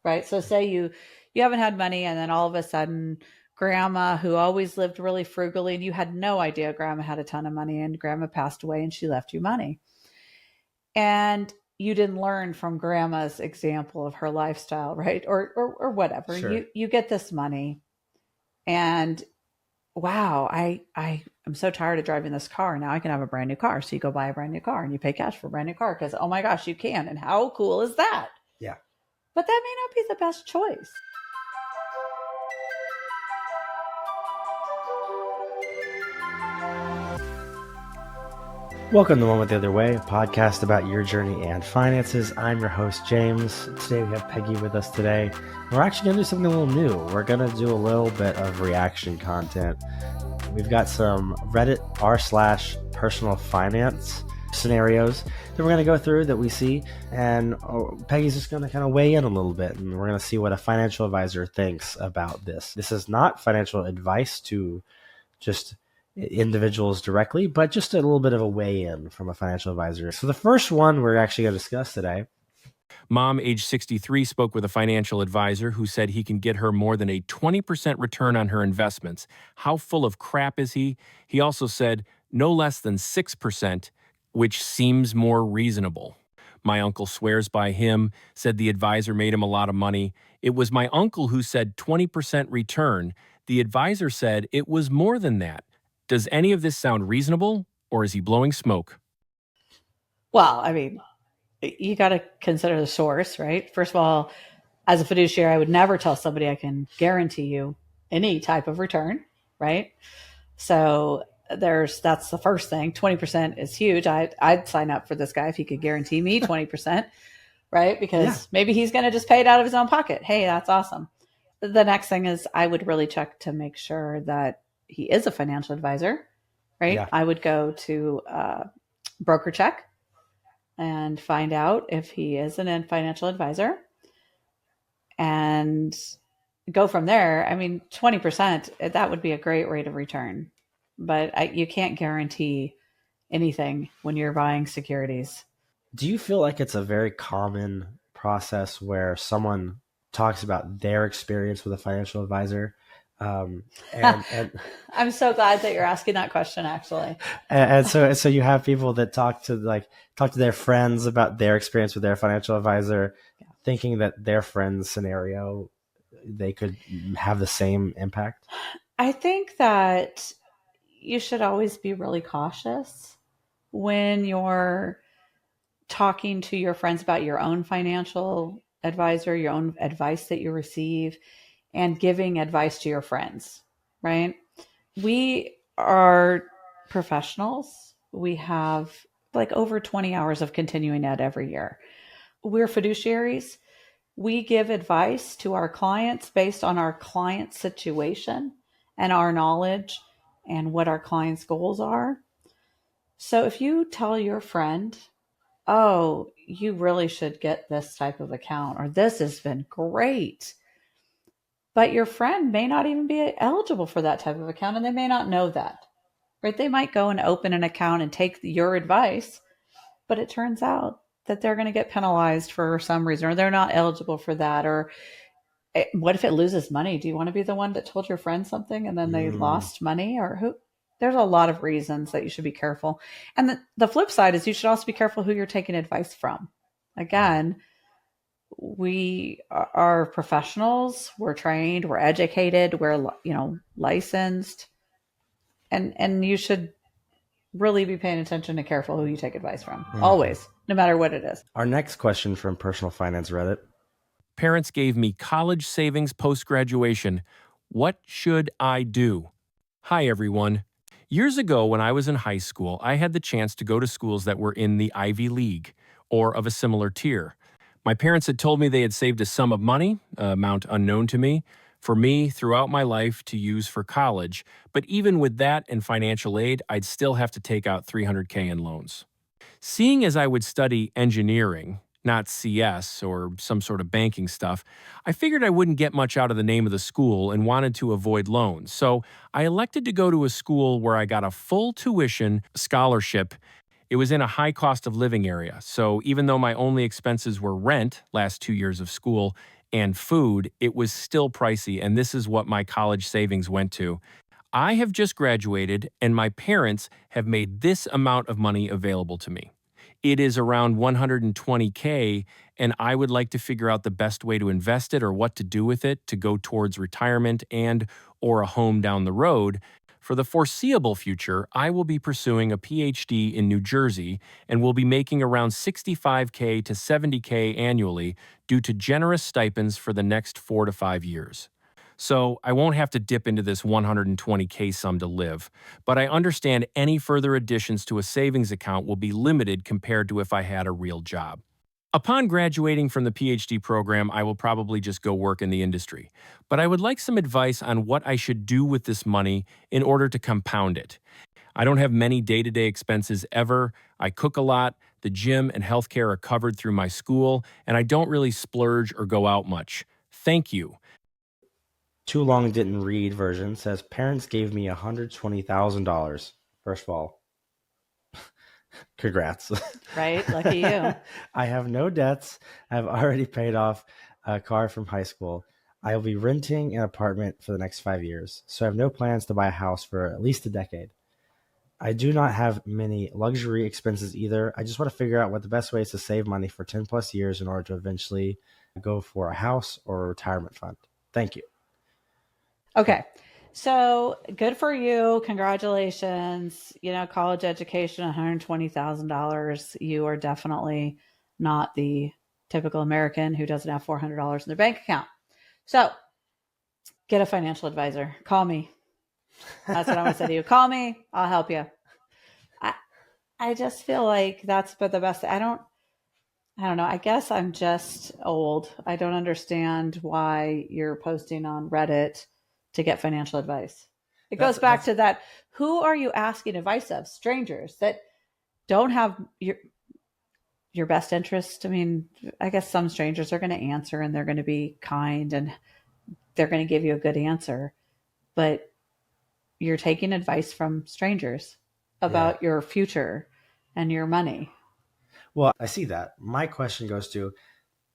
right? So say you haven't had money, and then all of a sudden grandma, who always lived really frugally, and you had no idea grandma had a ton of money, and grandma passed away and she left you money. And you didn't learn from grandma's example of her lifestyle, right? Or whatever. Sure. You get this money, and wow, I am so tired of driving this car. Now I can have a brand new car. So you go buy a brand new car and you pay cash for a brand new car because, oh my gosh, you can. And how cool is that? Yeah. But that may not be the best choice. Welcome to One with the Other Way, a podcast about your journey and finances. I'm your host, James. Today we have Peggy with us today. We're actually going to do something a little new. We're going to do a little bit of reaction content. We've got some Reddit r/personal finance scenarios that we're going to go through that we see, and Peggy's just going to kind of weigh in a little bit, and we're going to see what a financial advisor thinks about this. This is not financial advice to just individuals directly, but just a little bit of a weigh-in from a financial advisor. So the first one we're actually going to discuss today. Mom, age 63, spoke with a financial advisor who said he can get her more than a 20% return on her investments. How full of crap is he? He also said no less than 6%, which seems more reasonable. My uncle swears by him, said the advisor made him a lot of money. It was my uncle who said 20% return. The advisor said it was more than that. Does any of this sound reasonable, or is he blowing smoke? Well, I mean, you got to consider the source, right? First of all, as a fiduciary, I would never tell somebody I can guarantee you any type of return, right? So that's the first thing. 20% is huge. I'd sign up for this guy if he could guarantee me 20%, right? Because maybe he's going to just pay it out of his own pocket. Hey, that's awesome. The next thing is I would really check to make sure that he is a financial advisor, right? Yeah. I would go to broker check and find out if he is a financial advisor and go from there. I mean, 20%, that would be a great rate of return, but you can't guarantee anything when you're buying securities. Do you feel like it's a very common process where someone talks about their experience with a financial advisor? And I'm so glad that you're asking that question, actually. And so you have people that talk to their friends about their experience with their financial advisor, thinking that their friend's scenario, they could have the same impact. I think that you should always be really cautious when you're talking to your friends about your own financial advisor, your own advice that you receive, and giving advice to your friends, right? We are professionals. We have like over 20 hours of continuing ed every year. We're fiduciaries. We give advice to our clients based on our client situation and our knowledge and what our clients' goals are. So if you tell your friend, oh, you really should get this type of account, or this has been great, but your friend may not even be eligible for that type of account, and they may not know that, right? They might go and open an account and take your advice, but it turns out that they're going to get penalized for some reason, or they're not eligible for that. Or what if it loses money? Do you want to be the one that told your friend something and then they lost money? Or who? There's a lot of reasons that you should be careful. And the flip side is you should also be careful who you're taking advice from. Again, we are professionals, we're trained, we're educated, we're licensed, and you should really be paying attention and careful who you take advice from. Always, no matter what it is. Our next question from Personal Finance Reddit. Parents gave me college savings post-graduation. What should I do? Hi, everyone. Years ago, when I was in high school, I had the chance to go to schools that were in the Ivy League or of a similar tier. My parents had told me they had saved a sum of money, amount unknown to me, for me throughout my life to use for college. But even with that and financial aid, I'd still have to take out $300K in loans. Seeing as I would study engineering, not CS or some sort of banking stuff, I figured I wouldn't get much out of the name of the school and wanted to avoid loans. So I elected to go to a school where I got a full tuition scholarship. It was in a high cost of living area, so even though my only expenses were rent last 2 years of school, and food, it was still pricey, and this is what my college savings went to. I have just graduated, and my parents have made this amount of money available to me. It is around 120K, and I would like to figure out the best way to invest it or what to do with it to go towards retirement and or a home down the road. For the foreseeable future, I will be pursuing a PhD in New Jersey and will be making around 65K to 70K annually due to generous stipends for the next 4 to 5 years. So I won't have to dip into this 120K sum to live, but I understand any further additions to a savings account will be limited compared to if I had a real job. Upon graduating from the PhD program, I will probably just go work in the industry. But I would like some advice on what I should do with this money in order to compound it. I don't have many day-to-day expenses ever. I cook a lot. The gym and healthcare are covered through my school, and I don't really splurge or go out much. Thank you. Too Long Didn't Read version says parents gave me $120,000. First of all, congrats. Right? Lucky you. I have no debts. I've already paid off a car from high school. I will be renting an apartment for the next 5 years, so I have no plans to buy a house for at least a decade. I do not have many luxury expenses either. I just want to figure out what the best way is to save money for 10 plus years in order to eventually go for a house or a retirement fund. Thank you. Okay. So good for you. Congratulations. College education, $120,000. You are definitely not the typical American who doesn't have $400 in their bank account. So get a financial advisor. Call me. That's what I'm going to say to you. Call me. I'll help you. I just feel like that's the best. I don't know. I guess I'm just old. I don't understand why you're posting on Reddit to get financial advice. It goes back to that. Who are you asking advice of? Strangers that don't have your best interest. I mean, I guess some strangers are going to answer and they're going to be kind and they're going to give you a good answer. But you're taking advice from strangers about your future and your money. Well, I see that. My question goes to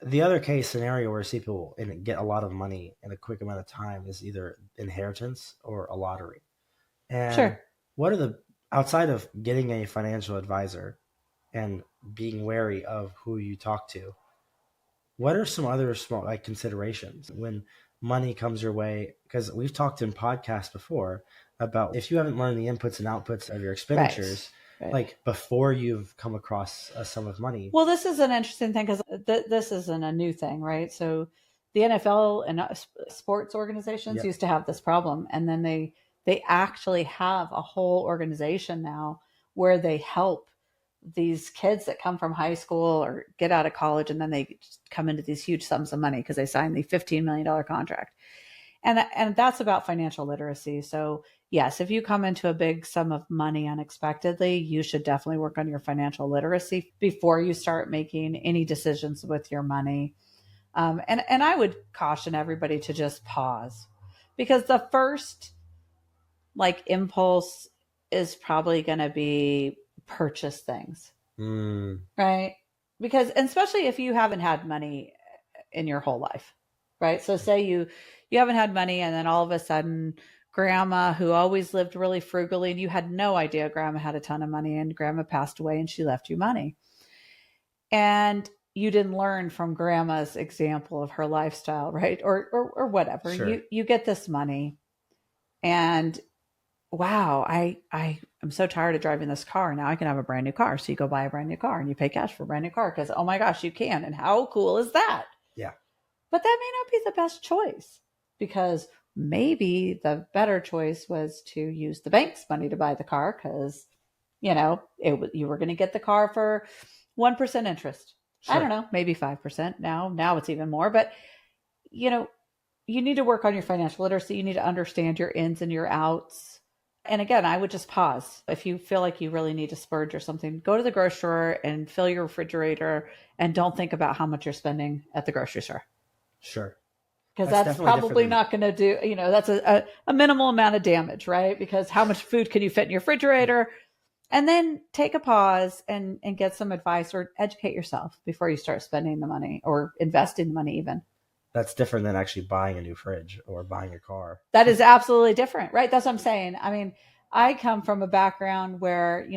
the other case scenario where I see people get a lot of money in a quick amount of time is either inheritance or a lottery. And Sure. what are outside of getting a financial advisor and being wary of who you talk to, what are some other small considerations when money comes your way? Because we've talked in podcasts before about if you haven't learned the inputs and outputs of your expenditures, Right. before you've come across a sum of money. Well, this is an interesting thing because this isn't a new thing, right? So the NFL and sports organizations used to have this problem, and then they actually have a whole organization now where they help these kids that come from high school or get out of college, and then they come into these huge sums of money because they signed the $15 million contract. And that's about financial literacy. So yes, if you come into a big sum of money unexpectedly, you should definitely work on your financial literacy before you start making any decisions with your money. And I would caution everybody to just pause, because the first impulse is probably going to be purchase things, right? Because, and especially if you haven't had money in your whole life, right? So say you haven't had money, and then all of a sudden grandma, who always lived really frugally, and you had no idea grandma had a ton of money, and grandma passed away and she left you money. And you didn't learn from grandma's example of her lifestyle, right? Or whatever. Sure. You get this money and wow, I am so tired of driving this car. Now I can have a brand new car. So you go buy a brand new car and you pay cash for a brand new car because, oh my gosh, you can. And how cool is that? Yeah. But that may not be the best choice, because maybe the better choice was to use the bank's money to buy the car because, you were going to get the car for 1% interest. Sure. I don't know, maybe 5% now. Now it's even more. But, you need to work on your financial literacy. You need to understand your ins and your outs. And again, I would just pause. If you feel like you really need to splurge or something, go to the grocery store and fill your refrigerator, and don't think about how much you're spending at the grocery store. Sure. Because that's probably not going to do, that's a minimal amount of damage, right? Because how much food can you fit in your refrigerator? And then take a pause and get some advice or educate yourself before you start spending the money or investing the money even. That's different than actually buying a new fridge or buying a car. That is absolutely different, right? That's what I'm saying. I mean, I come from a background where,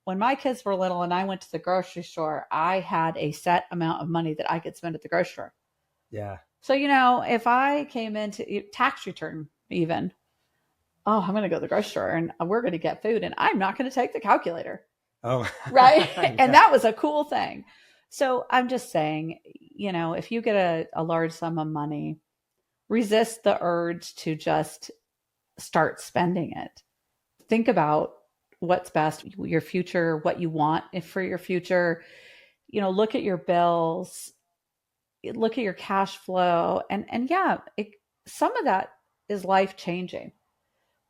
when my kids were little and I went to the grocery store, I had a set amount of money that I could spend at the grocery store. Yeah. So, if I came into tax return, even, oh, I'm going to go to the grocery store and we're going to get food and I'm not going to take the calculator. Oh, right. yeah. And that was a cool thing. So I'm just saying, if you get a large sum of money, resist the urge to just start spending it. Think about what's best, your future, what you want for your future. Look at your bills, look at your cash flow, and yeah, some of that is life changing.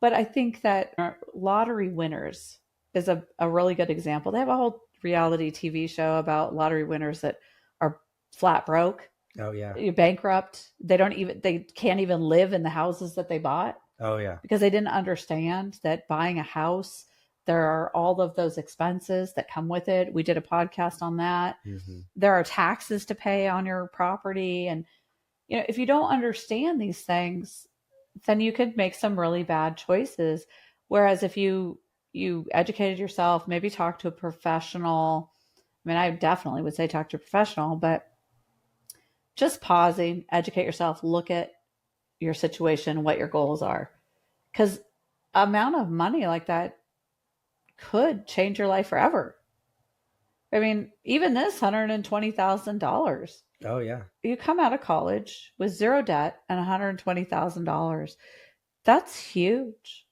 But I think that lottery winners is a really good example. They have a whole reality TV show about lottery winners that are flat broke. Oh yeah. You're bankrupt. They can't even live in the houses that they bought. Oh yeah. Because they didn't understand that buying a house, there are all of those expenses that come with it. We did a podcast on that. Mm-hmm. There are taxes to pay on your property. And, if you don't understand these things, then you could make some really bad choices. Whereas if you educated yourself, maybe talk to a professional. I mean, I definitely would say talk to a professional, but just pausing, educate yourself, look at your situation, what your goals are. Because amount of money like that could change your life forever. I mean, even this $120,000. Oh yeah. You come out of college with zero debt and $120,000. That's huge.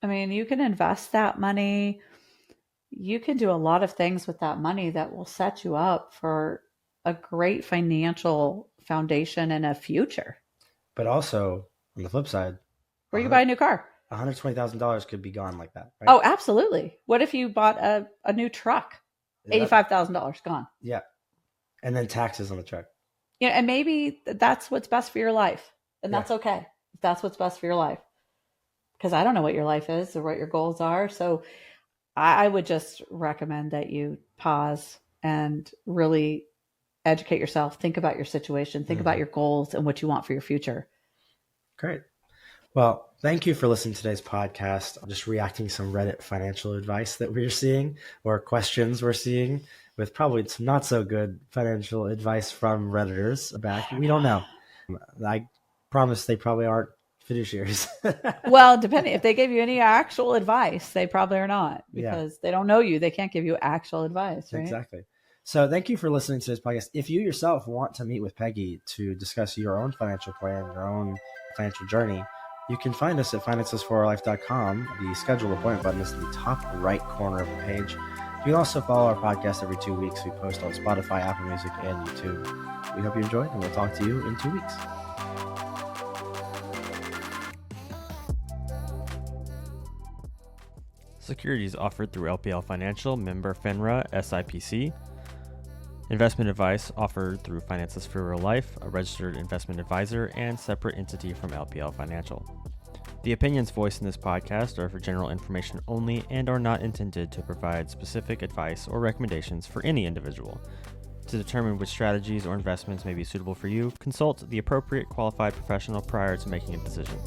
I mean, you can invest that money. You can do a lot of things with that money that will set you up for a great financial foundation and a future. But also, on the flip side, where you buy a new car, $120,000 could be gone like that. Right? Oh, absolutely. What if you bought a new truck? $85,000 gone. Yeah. And then taxes on the truck. And maybe that's what's best for your life. And that's okay. If that's what's best for your life. Because I don't know what your life is or what your goals are. So I would just recommend that you pause and really educate yourself. Think about your situation. Think about your goals and what you want for your future. Great. Well, thank you for listening to today's podcast. I'm just reacting to some Reddit financial advice that we're seeing or questions we're seeing with probably some not so good financial advice from Redditors back. We don't know. I promise they probably aren't fiduciaries. Well, depending if they gave you any actual advice, they probably are not because they don't know you. They can't give you actual advice, right? Exactly. So thank you for listening to this podcast. If you yourself want to meet with Peggy to discuss your own financial plan, your own financial journey, you can find us at financesforourlife.com. The schedule appointment button is in the top right corner of the page. You can also follow our podcast every 2 weeks. We post on Spotify, Apple Music, and YouTube. We hope you enjoyed, and we'll talk to you in 2 weeks. Securities offered through LPL Financial, member FINRA, SIPC. Investment advice offered through Finances for Real Life, a registered investment advisor and separate entity from LPL Financial. The opinions voiced in this podcast are for general information only and are not intended to provide specific advice or recommendations for any individual. To determine which strategies or investments may be suitable for you, consult the appropriate qualified professional prior to making a decision.